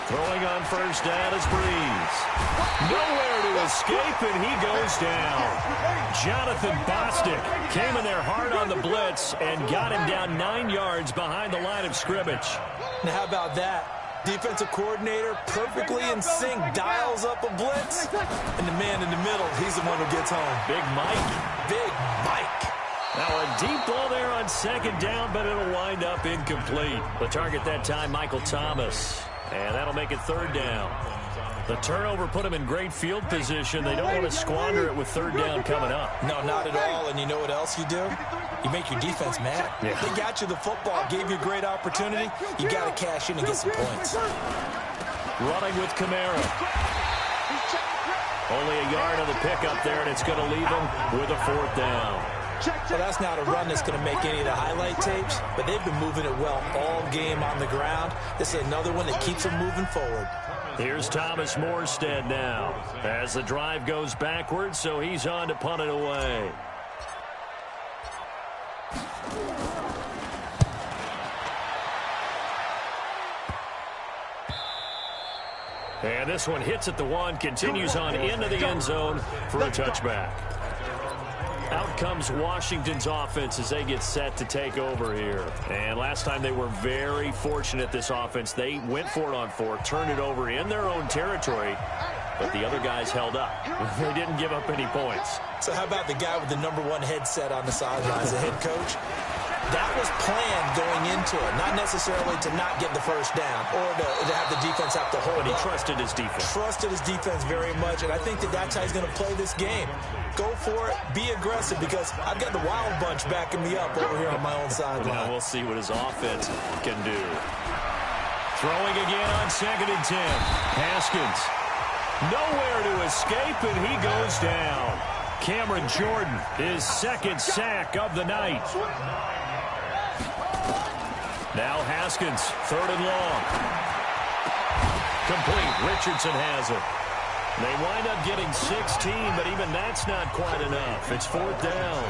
Throwing on 1st down is Breeze. Nowhere to escape, and he goes down. Jonathan Bostic came in there hard on the blitz and got him down 9 yards behind the line of scrimmage. Now, how about that? Defensive coordinator perfectly in sync, dials up a blitz, and the man in the middle, he's the one who gets home. Big Mike. Now a deep ball there on 2nd down, but it'll wind up incomplete. The target that time, Michael Thomas. And that'll make it 3rd down. The turnover put him in great field position. They don't want to squander it with 3rd down coming up. No, not at all. And you know what else you do? You make your defense mad. Yeah. They got you the football, gave you a great opportunity. You got to cash in and get some points. Running with Kamara. Only a yard on the pickup there, and it's going to leave him with a 4th down. Well, that's not a run that's going to make any of the highlight tapes, but they've been moving it well all game on the ground. This is another one that keeps them moving forward. Here's Thomas Morstead now as the drive goes backwards, so he's on to punt it away. And this one hits at the 1, continues on into the end zone for a touchback. Out comes Washington's offense as they get set to take over here. And last time they were very fortunate, this offense. They went for it on 4, turned it over in their own territory, but the other guys held up. They didn't give up any points. So how about the guy with the #1 headset on the sidelines, the head coach? That was planned going into it, not necessarily to not get the 1st down or to have the defense have to hold But he up. trusted his defense. Trusted his defense very much, and I think that's how he's going to play this game. Go for it, be aggressive, because I've got the wild bunch backing me up over here on my own sideline. Now we'll see what his offense can do. Throwing again on 2nd and 10. Haskins. Nowhere to escape, and he goes down. Cameron Jordan, his 2nd sack of the night. Now Haskins, 3rd and long. complete. Richardson has it. They wind up getting 16, but even that's not quite enough. It's fourth down.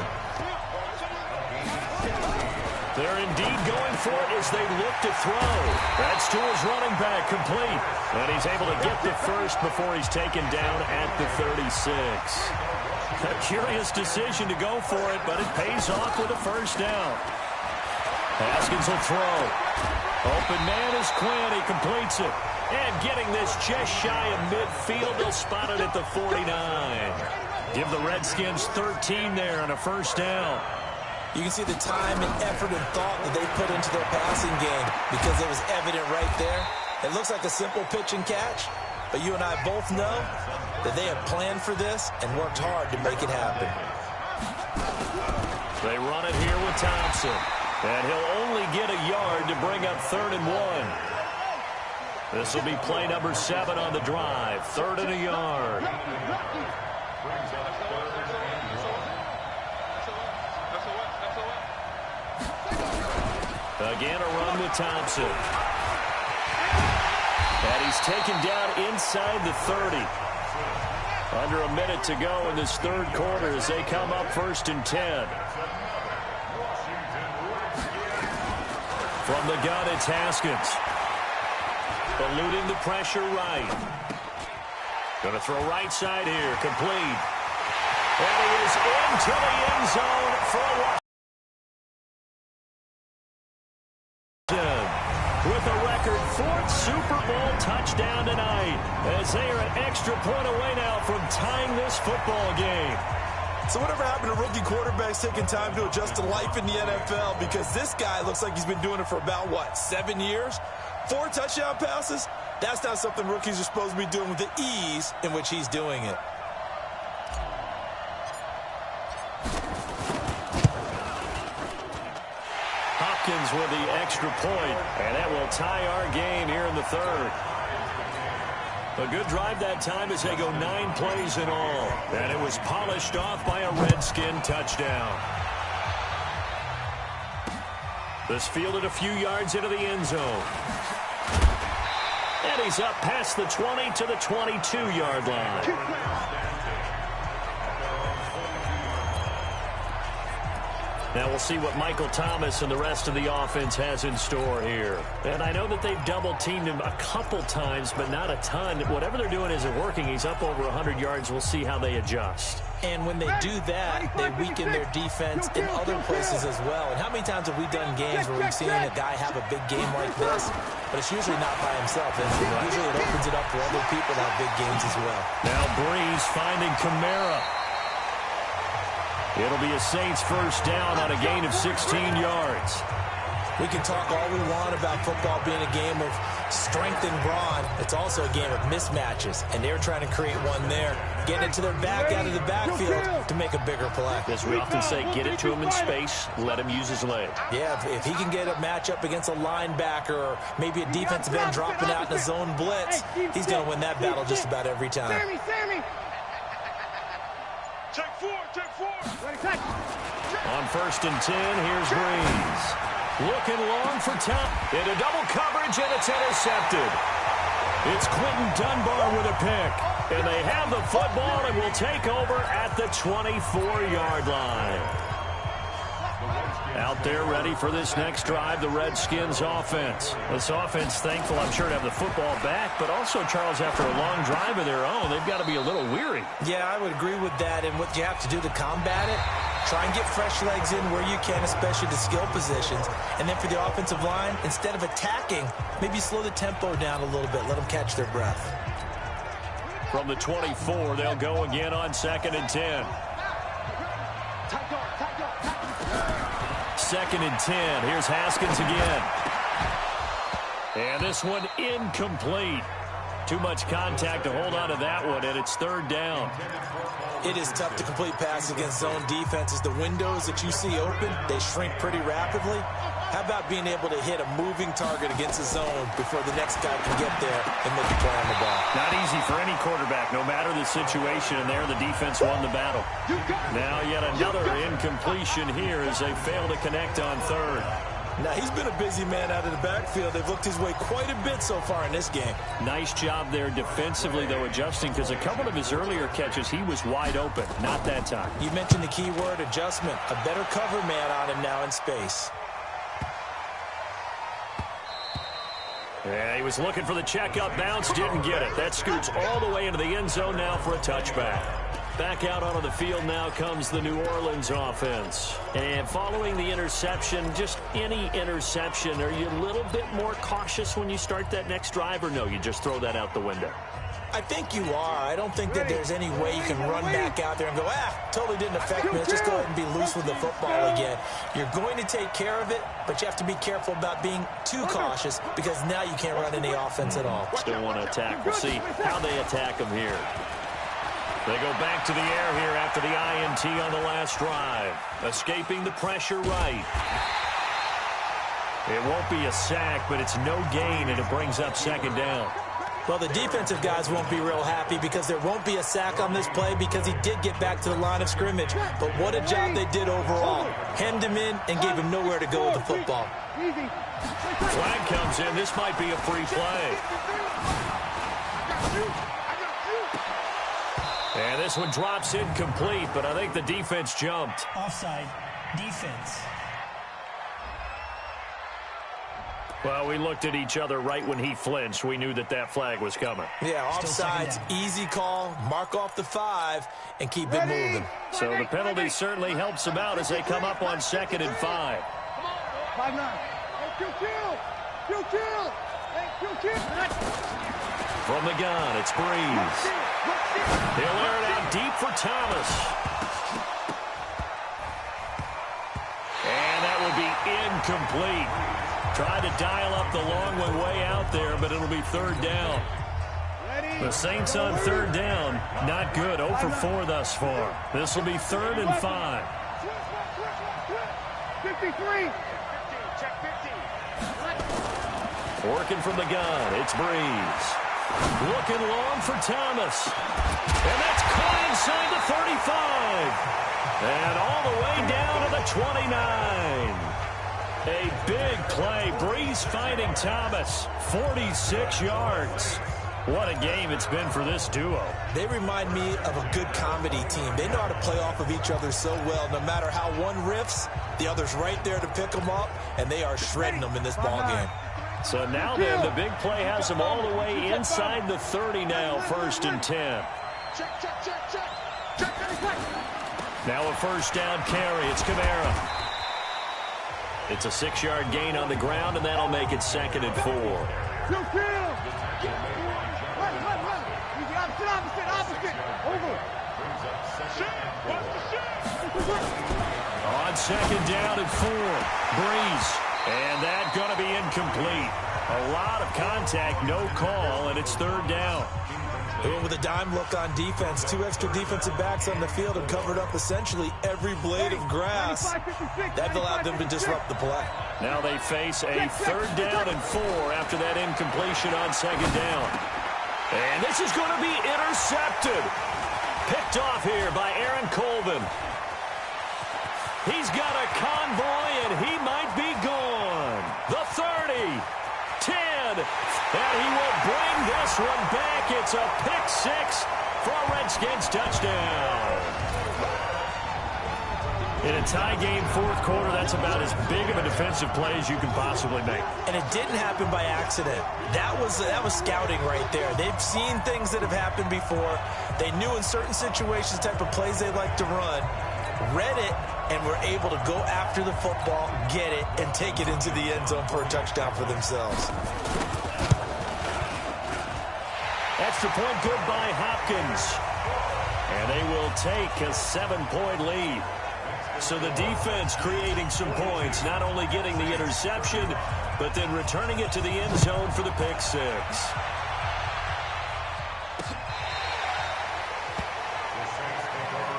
They're indeed going for it as they look to throw. That's to his running back, complete. And he's able to get the first before he's taken down at the 36. A curious decision to go for it, but it pays off with a first down. Haskins will throw. Open man is Quinn. He completes it. And getting this just shy of midfield, they'll spot it at the 49. Give the Redskins 13 there and a first down. You can see the time and effort and thought that they put into their passing game because it was evident right there. It looks like a simple pitch and catch, but you and I both know that they have planned for this and worked hard to make it happen. They run it here with Thompson, and he'll only get a yard to bring up 3rd and 1. This will be play number 7 on the drive, 3rd and a yard. Again, a run with Thompson. And he's taken down inside the 30. Under a minute to go in this third quarter as they come up 1st and 10. From the gun, it's Haskins. Eluding the pressure right. Going to throw right side here, complete. And he is into the end zone for a with a record 4th Super Bowl touchdown tonight, as they are an extra point away now from tying this football game. So whatever happened to rookie quarterbacks taking time to adjust to life in the NFL? Because this guy looks like he's been doing it for about, 7 years? 4 touchdown passes? That's not something rookies are supposed to be doing with the ease in which he's doing it. Hopkins with the extra point, and that will tie our game here in the third. A good drive that time as they go 9 plays in all, and it was polished off by a Redskin touchdown. This fielded a few yards into the end zone. And he's up past the 20 to the 22-yard line. Now we'll see what Michael Thomas and the rest of the offense has in store here. And I know that they've double-teamed him a couple times, but not a ton. Whatever they're doing isn't working. He's up over 100 yards. We'll see how they adjust. And when they do that, they weaken their defense in other places as well. And how many times have we done games where we've seen a guy have a big game like this, but it's usually not by himself. And usually it opens it up for other people to have big games as well. Now Breeze finding Kamara. It'll be a Saints first down on a gain of 16 yards. We can talk all we want about football being a game of strength and brawn. It's also a game of mismatches, and they're trying to create one there. Getting it to their back out of the backfield to make a bigger play. As we often say, get it to him in space, let him use his leg. Yeah, if he can get a matchup against a linebacker or maybe a defensive end dropping out in a zone blitz, he's going to win that battle just about every time. Sammy. Take 4. On 1st and 10, here's Breeze. Looking long for Tom. Into double coverage, and it's intercepted. It's Quentin Dunbar with a pick. And they have the football and will take over at the 24-yard line. Out there ready for this next drive, the Redskins offense. This offense thankful, I'm sure, to have the football back, but also, Charles, after a long drive of their own, they've got to be a little weary. Yeah, I would agree with that, and what you have to do to combat it, try and get fresh legs in where you can, especially the skill positions. And then for the offensive line, instead of attacking, maybe slow the tempo down a little bit, let them catch their breath. From the 24, they'll go again on 2nd and 10. 2nd and 10. Here's Haskins again. And this one incomplete. Too much contact to hold on to that one, and it's 3rd down. It is tough to complete passes against zone defenses. The windows that you see open, they shrink pretty rapidly. How about being able to hit a moving target against a zone before the next guy can get there and make a play on the ball? Not easy for any quarterback, no matter the situation, and there the defense won the battle. Now yet another incompletion here as they fail to connect on 3rd. Now, he's been a busy man out of the backfield. They've looked his way quite a bit so far in this game. Nice job there defensively, though, adjusting, because a couple of his earlier catches, he was wide open. Not that time. You mentioned the key word, adjustment. A better cover man on him now in space. Yeah, he was looking for the checkup bounce, didn't get it. That scoots all the way into the end zone now for a touchback. Back out onto the field now comes the New Orleans offense. And following the interception, just any interception, are you a little bit more cautious when you start that next drive, or no, you just throw that out the window? I think you are. I don't think that there's any way you can run back out there and go, totally didn't affect me. Let's just go ahead and be loose with the football again. You're going to take care of it, but you have to be careful about being too cautious, because now you can't run any offense at all. Still want to attack. We'll see how they attack him here. They go back to the air here after the INT on the last drive. Escaping the pressure right. It won't be a sack, but it's no gain, and it brings up second down. Well, the defensive guys won't be real happy, because there won't be a sack on this play, because he did get back to the line of scrimmage. But what a job they did overall. Hemmed him in and gave him nowhere to go with the football. Flag comes in. This might be a free play. And this one drops incomplete, but I think the defense jumped. Offside. Defense. Well, we looked at each other right when he flinched. We knew that that flag was coming. Yeah, offsides, easy call, mark off the 5, and keep it moving. So the penalty certainly helps him out as they come up on 2nd and 5. 5-9. From the gun, it's Breeze. He'll air it out deep for Thomas. And that will be incomplete. Tried to dial up the long one way out there, but it'll be 3rd down. The Saints on 3rd down, not good. 0 for 4 thus far. This will be 3rd and 5. 53. Working from the gun, it's Breeze. Looking long for Thomas. And that's caught inside the 35. And all the way down to the 29. A big play. Breeze finding Thomas. 46 yards. What a game it's been for this duo. They remind me of a good comedy team. They know how to play off of each other so well. No matter how one riffs, the other's right there to pick them up, and they are shredding them in this ball game. So now then, the big play has them all the way inside the 30 now, 1st and 10. Now a 1st down carry. It's Kamara. It's a 6-yard gain on the ground, and that'll make it 2nd and 4. On 2nd down and 4, Breeze. And that's going to be incomplete. A lot of contact, no call, and it's 3rd down. They went with a dime look on defense. 2 extra defensive backs on the field and covered up essentially every blade of grass. That allowed them to disrupt the play. Now they face a 3rd down and 4 after that incompletion on 2nd down. And this is going to be intercepted. Picked off here by Aaron Colvin. He's got a convoy, and he might be gone. The 30, 10, and he will bring this one back. It's a pick 6 for a Redskins touchdown. In a tie game, 4th quarter, that's about as big of a defensive play as you can possibly make. And it didn't happen by accident. That was scouting right there. They've seen things that have happened before. They knew in certain situations the type of plays they like to run, read it, and were able to go after the football, get it, and take it into the end zone for a touchdown for themselves. Extra point good by Hopkins. And they will take a 7-point lead. So the defense creating some points, not only getting the interception, but then returning it to the end zone for the pick 6.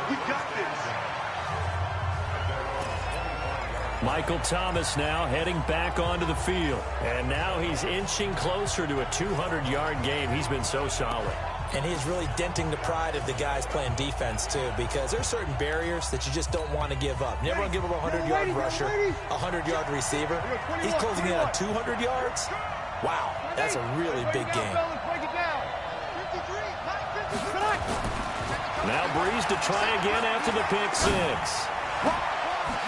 We got this. Michael Thomas now heading back onto the field. And now he's inching closer to a 200-yard game. He's been so solid. And he's really denting the pride of the guys playing defense, too, because there's certain barriers that you just don't want to give up. You never want to give up a 100-yard rusher, a 100-yard receiver. He's closing in on 200 yards. Wow, that's a really big game. Now Breeze to try again after the pick six.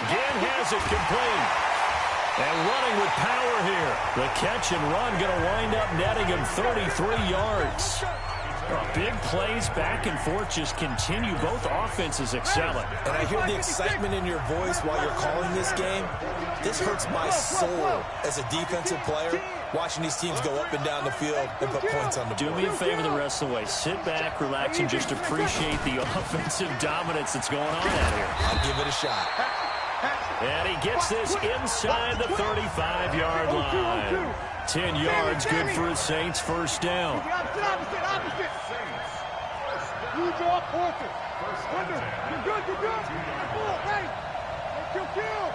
Again has it complete. And running with power here. The catch and run going to wind up netting him 33 yards. Big plays back and forth just continue. Both offenses excelling. And I hear the excitement in your voice while you're calling this game. This hurts my soul as a defensive player, watching these teams go up and down the field and put points on the board. Do me a favor the rest of the way. Sit back, relax, and just appreciate the offensive dominance that's going on out here. I'll give it a shot. And he gets this inside the 35-yard line. 10 yards, good for the Saints. First down. Opposite. You draw quarter. You're good. Hey. Kill.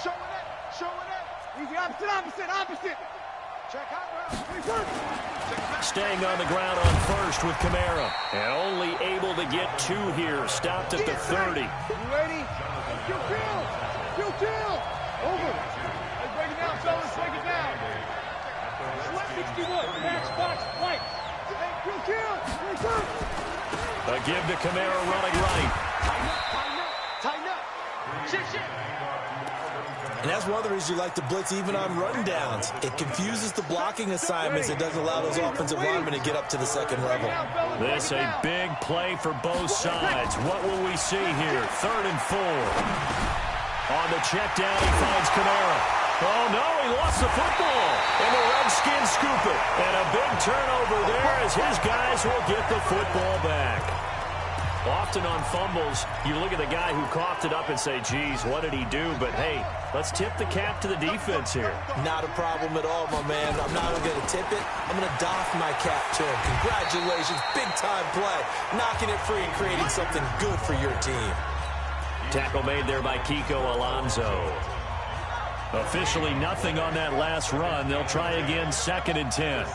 Show it. Easy, opposite. Check out. Staying on the ground on first with Kamara. And only able to get two here. Stopped at the 30. You ready? Kill. Over. Let's break it down, fellas. Break it down. 61. Match box. Right. Kill. A give to Kamara running right. Tighten up. Shit. And that's one of the reasons you like to blitz even on rundowns. It confuses the blocking assignments. It doesn't allow those offensive linemen to get up to the second level. This a big play for both sides. What will we see here? 3rd and 4. On the check down, he finds Kamara. Oh, no, he lost the football. And the Redskins scoop it. And a big turnover there as his guys will get the football back. Often on fumbles, you look at the guy who coughed it up and say, geez, what did he do? But, hey, let's tip the cap to the defense here. Not a problem at all, my man. I'm not only going to tip it, I'm going to doff my cap to him. Congratulations, big-time play. Knocking it free and creating something good for your team. Tackle made there by Kiko Alonso. Officially nothing on that last run. They'll try again, 2nd and 10.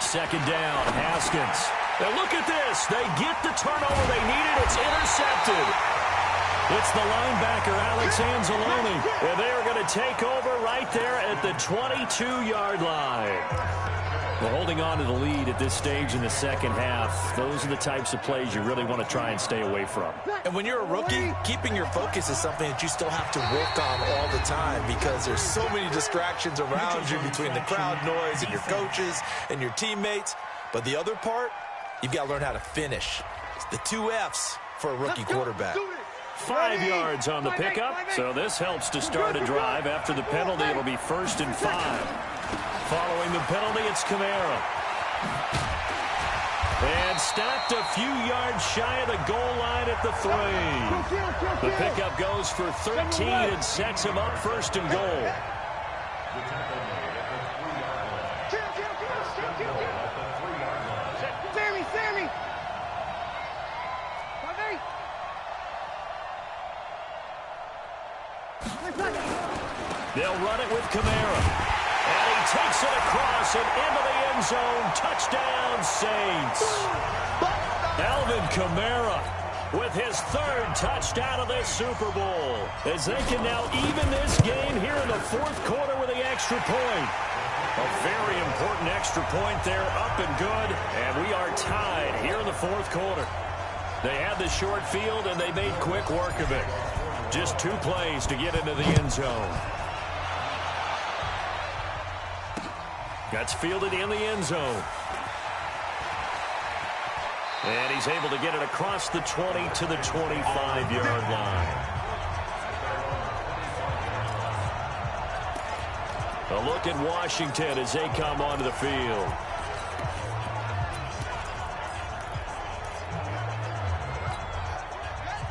2nd down, Haskins. Now look at this. They get the turnover they needed. It's intercepted. It's the linebacker, Alex Anzalone. And they are going to take over right there at the 22-yard line. Well, holding on to the lead at this stage in the second half, those are the types of plays you really want to try and stay away from. And when you're a rookie, keeping your focus is something that you still have to work on all the time because there's so many distractions around you between the crowd noise and your coaches and your teammates. But the other part, you've got to learn how to finish. It's the 2 F's for a rookie quarterback. 5 yards on the pickup, so this helps to start a drive. After the penalty, it'll be 1st and 5. Following the penalty, it's Kamara. And stopped a few yards shy of the goal line at the 3. The pickup goes for 13 and sets him up 1st and goal. Sammy. They'll run it with Kamara. And he takes it across and into the end zone. Touchdown, Saints. Alvin Kamara with his 3rd touchdown of this Super Bowl. As they can now even this game here in the 4th quarter with the extra point. A very important extra point there, up and good. And we are tied here in the 4th quarter. They had the short field, and they made quick work of it. Just 2 plays to get into the end zone. That's fielded in the end zone. And he's able to get it across the 20 to the 25-yard line. A look at Washington as they come onto the field.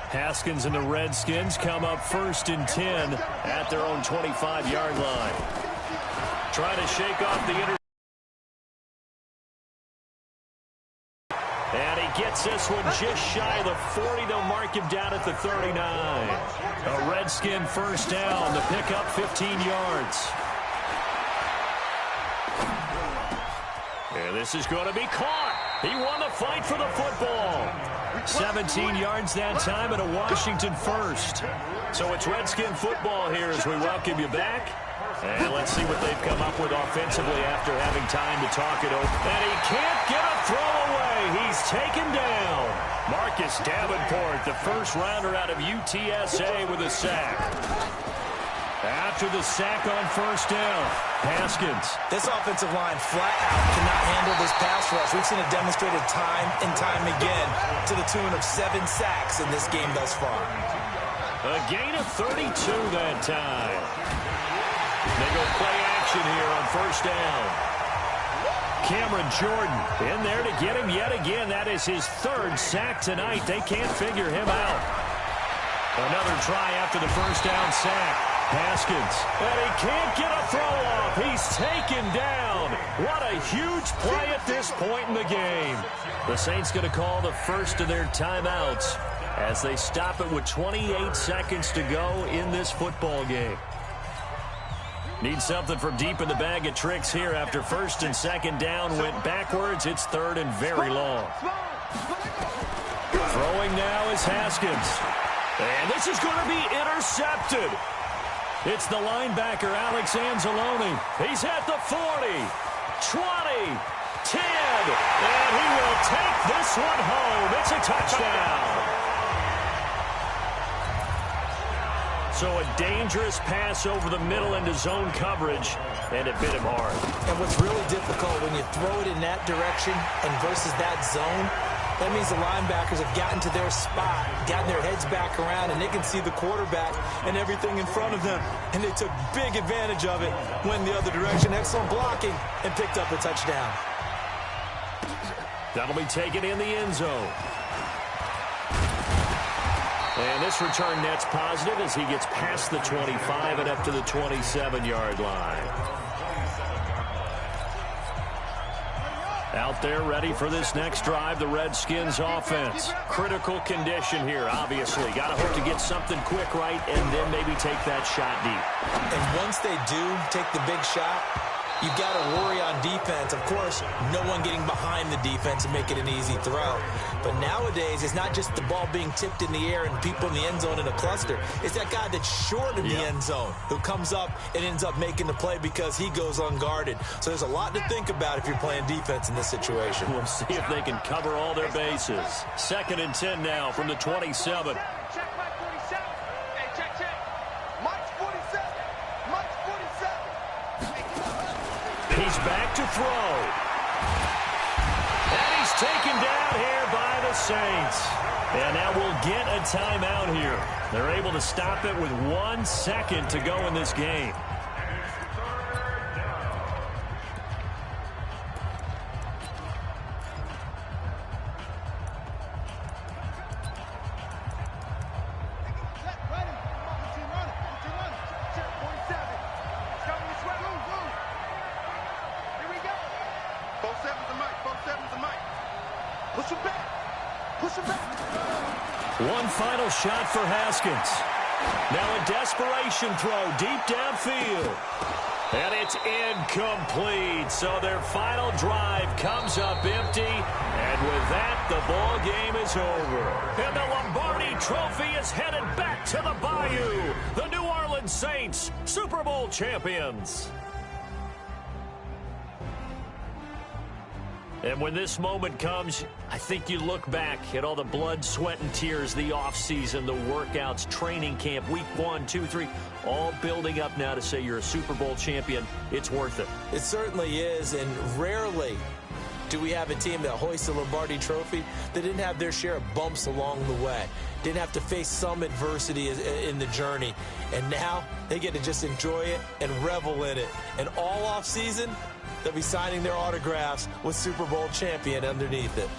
Haskins and the Redskins come up 1st and 10 at their own 25-yard line. Trying to shake off the and he gets this one just shy of the 40. They'll mark him down at the 39. A Redskin 1st down. The pickup 15 yards. And this is going to be caught. He won the fight for the football. 17 yards that time and a Washington first. So it's Redskin football here as we welcome you back. And let's see what they've come up with offensively after having time to talk it over. And he can't get a throw away. He's taken down. Marcus Davenport, the first rounder out of UTSA with a sack. After the sack on first down, Haskins. This offensive line flat out cannot handle this pass rush. We've seen it demonstrated time and time again to the tune of 7 sacks in this game thus far. A gain of 32 that time. They go play action here on first down. Cameron Jordan in there to get him yet again. That is his 3rd sack tonight. They can't figure him out. Another try after the first down sack. Haskins, and he can't get a throw off. He's taken down. What a huge play at this point in the game. The Saints going to call the first of their timeouts as they stop it with 28 seconds to go in this football game. Need something from deep in the bag of tricks here after first and second down went backwards. It's 3rd and very long. Throwing now is Haskins. And this is going to be intercepted. It's the linebacker, Alex Anzalone. He's at the 40, 20, 10, and he will take this one home. It's a touchdown. So a dangerous pass over the middle into zone coverage, and it bit him hard. And what's really difficult when you throw it in that direction and versus that zone, that means the linebackers have gotten to their spot, gotten their heads back around, and they can see the quarterback and everything in front of them. And they took big advantage of it, went the other direction, excellent blocking, and picked up a touchdown. That'll be taken in the end zone. And this return net's positive as he gets past the 25 and up to the 27-yard line. Out there ready for this next drive, the Redskins offense. Critical condition here, obviously. Got to hope to get something quick right and then maybe take that shot deep. And once they do take the big shot, you've got to worry on defense. Of course, no one getting behind the defense and make it an easy throw. But nowadays, it's not just the ball being tipped in the air and people in the end zone in a cluster. It's that guy that's short in the end zone who comes up and ends up making the play because he goes unguarded. So there's a lot to think about if you're playing defense in this situation. We'll see if they can cover all their bases. 2nd and 10 now from the 27. Check Mike 47. Hey, check. Mike's 47. Mike's 47. He's back to throw. And he's taken down here by the Saints. And now we'll get a timeout here. They're able to stop it with 1 second to go in this game. One final shot for Haskins. Now a desperation throw deep downfield. And it's incomplete. So their final drive comes up empty. And with that, the ball game is over. And the Lombardi Trophy is headed back to the Bayou. The New Orleans Saints, Super Bowl champions. And when this moment comes, I think you look back at all the blood, sweat, and tears, the offseason, the workouts, training camp, week 1, 2, 3, all building up now to say you're a Super Bowl champion. It's worth it. It certainly is, and rarely do we have a team that hoists a Lombardi Trophy that didn't have their share of bumps along the way, didn't have to face some adversity in the journey, and now they get to just enjoy it and revel in it. And all offseason, they'll be signing their autographs with Super Bowl champion underneath it.